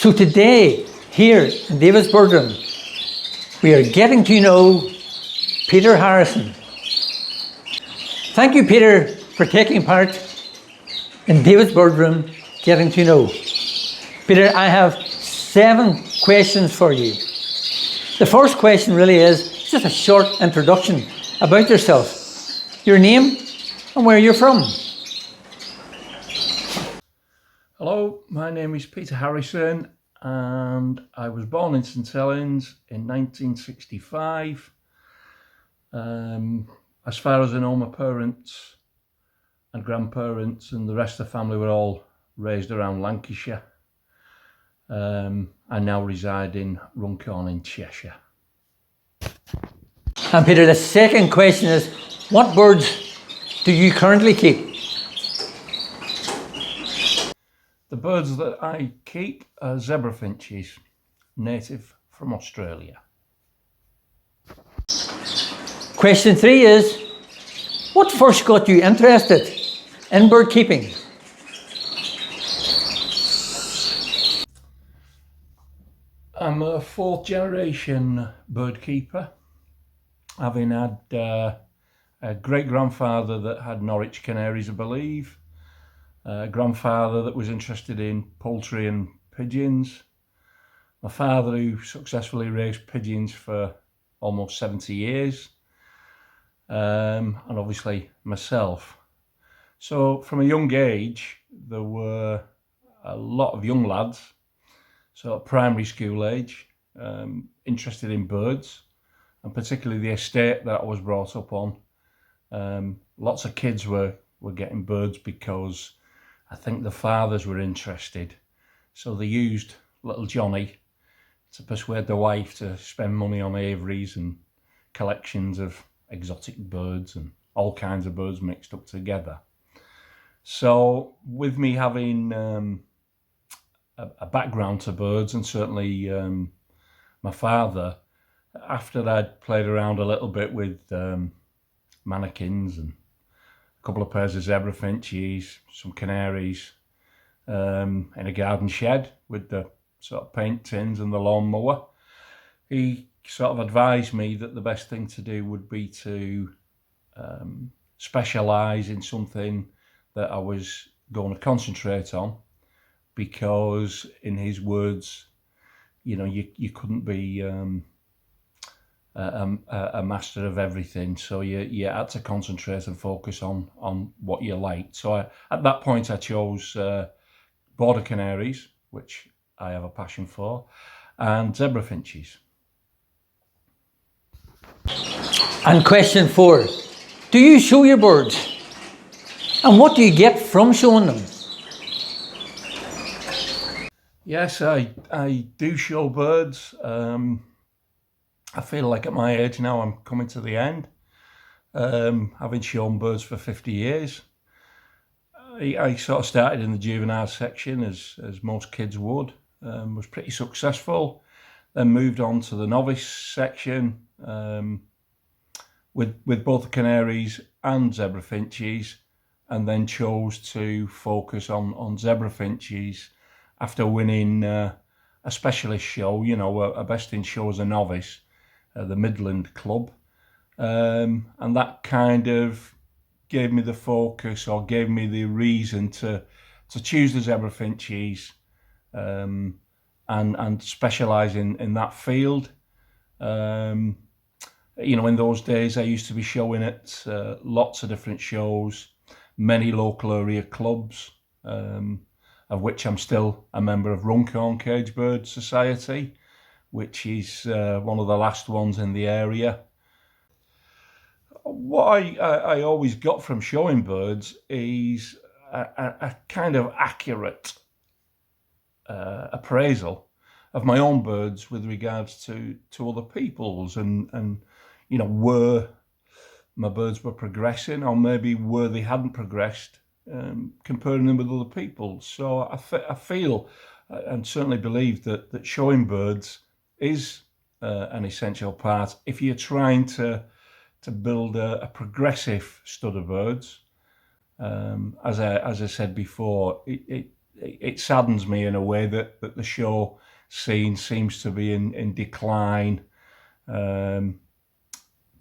So today, here in David's Birdroom, we are getting to know Peter Harrison. Thank you, Peter, for taking part in David's Birdroom, Getting to Know. Peter, I have 7 questions for you. The first question really is just a short introduction about yourself, your name and where you're from. Hello, my name is Peter Harrison and I was born in St Helens in 1965. As far as I know, my parents and grandparents and the rest of the family were all raised around Lancashire. I now reside in Runcorn in Cheshire. And Peter, the second question is, what birds do you currently keep? The birds that I keep are zebra finches, native from Australia. Question 3 is, what first got you interested in bird keeping? I'm a 4th generation bird keeper, having had a great grandfather that had Norwich canaries, I believe, a grandfather that was interested in poultry and pigeons, my father who successfully raised pigeons for almost 70 years, and obviously myself. So from a young age, there were a lot of young lads, so at primary school age, interested in birds, and particularly the estate that I was brought up on. Lots of kids were getting birds because I think the fathers were interested. So they used little Johnny to persuade the wife to spend money on aviaries and collections of exotic birds and all kinds of birds mixed up together. So with me having a background to birds, and certainly my father, after I'd played around a little bit with mannequins and a couple of pairs of zebra finches, some canaries, in a garden shed with the sort of paint tins and the lawnmower, he sort of advised me that the best thing to do would be to specialise in something that I was going to concentrate on, because in his words, you know, you couldn't be a master of everything, so you had to concentrate and focus on what you liked. So at that point I chose border canaries, which I have a passion for, and zebra finches. And question 4, do you show your birds? And what do you get from showing them? Yes, I do show birds. I feel like at my age now I'm coming to the end, having shown birds for 50 years. I sort of started in the juvenile section as most kids would, was pretty successful, then moved on to the novice section with both the canaries and zebra finches, and then chose to focus on zebra finches after winning a specialist show, you know, a best in show as a novice, the Midland Club, and that kind of gave me the focus, or gave me the reason to choose the zebra finches and specialise in that field. You know, in those days I used to be showing at lots of different shows, many local area clubs, of which I'm still a member of Runcorn Cage Bird Society, which is one of the last ones in the area. What I always got from showing birds is a kind of accurate appraisal of my own birds with regards to other people's, and you know, where my birds were progressing, or maybe where they hadn't progressed, comparing them with other people's. So I feel and certainly believe that showing birds is an essential part if you're trying to build a progressive stud of birds. As I said before, it saddens me in a way that the show scene seems to be in decline,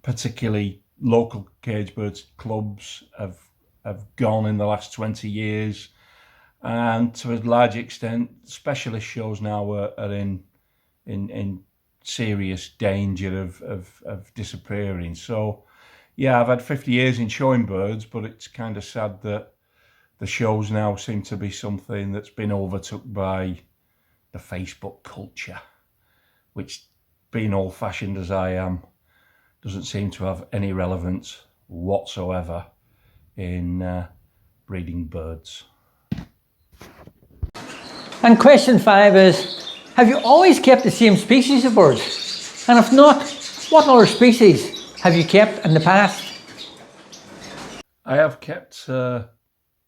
particularly local cage birds clubs have gone in the last 20 years, and to a large extent specialist shows now are in serious danger of disappearing. So yeah, I've had 50 years in showing birds, but it's kind of sad that the shows now seem to be something that's been overtook by the Facebook culture, which, being old-fashioned as I am, doesn't seem to have any relevance whatsoever in breeding birds. And question 5 is, have you always kept the same species of birds? And if not, what other species have you kept in the past? I have kept,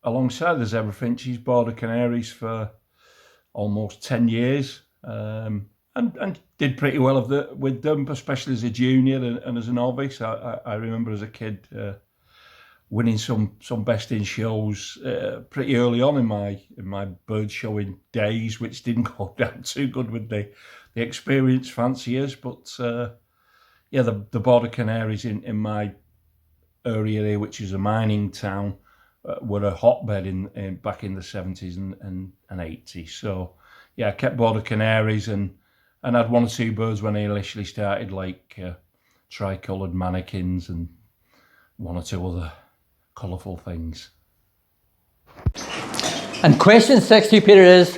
alongside the zebra finches, border canaries for almost 10 years, and did pretty well with them, especially as a junior and as a novice. I remember as a kid winning some best in shows pretty early on in my bird showing days, which didn't go down too good with the experienced fanciers. But yeah, the border canaries in my area here, which is a mining town, were a hotbed in back in the 70s and 80s. So yeah, I kept border canaries and had 1 or 2 birds when I initially started, like tricoloured mannequins and 1 or 2 other colourful things. And question 6 to you, Peter, is,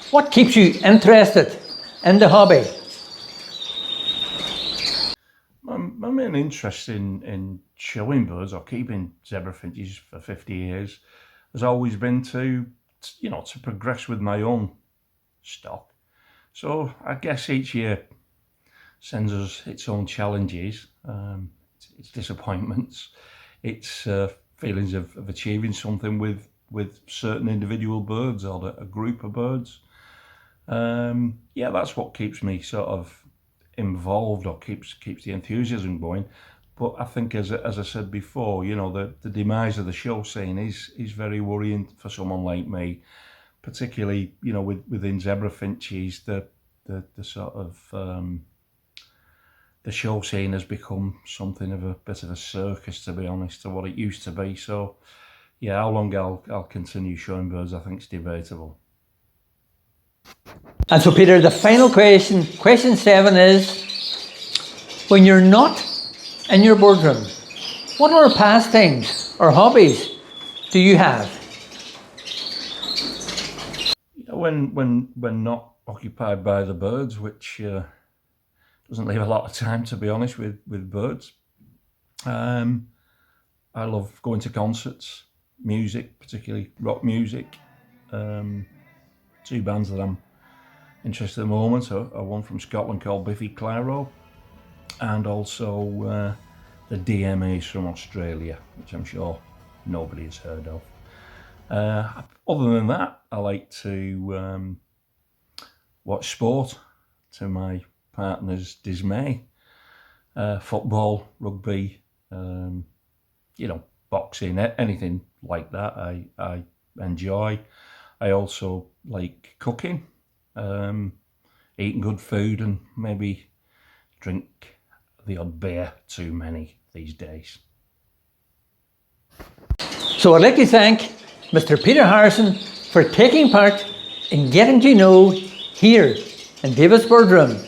what keeps you interested in the hobby? My main interest in showing birds or keeping zebra finches for 50 years has always been to progress with my own stock. So I guess each year sends us its own challenges, its disappointments, its feelings of achieving something with certain individual birds or a group of birds. Yeah, that's what keeps me sort of involved or keeps the enthusiasm going. But I think, as I said before, the demise of the show scene is very worrying for someone like me, particularly within zebra finches. The sort of the show scene has become something of a bit of a circus, to be honest, to what it used to be. So yeah, how long I'll continue showing birds, I think, is debatable. And so, Peter, the final question, question 7 is, when you're not in your boardroom, what other pastimes or hobbies do you have? When not occupied by the birds, which doesn't leave a lot of time, to be honest, with birds. I love going to concerts, music, particularly rock music. 2 bands that I'm interested in at the moment are one from Scotland called Biffy Clyro, and also the DMAs from Australia, which I'm sure nobody has heard of. Other than that, I like to watch sport, to my partner's dismay. Football, rugby, boxing, anything like that I enjoy. I also like cooking, eating good food, and maybe drink the odd beer, too many these days. So I'd like to thank Mr. Peter Harrison for taking part in getting to know here in David's Birdroom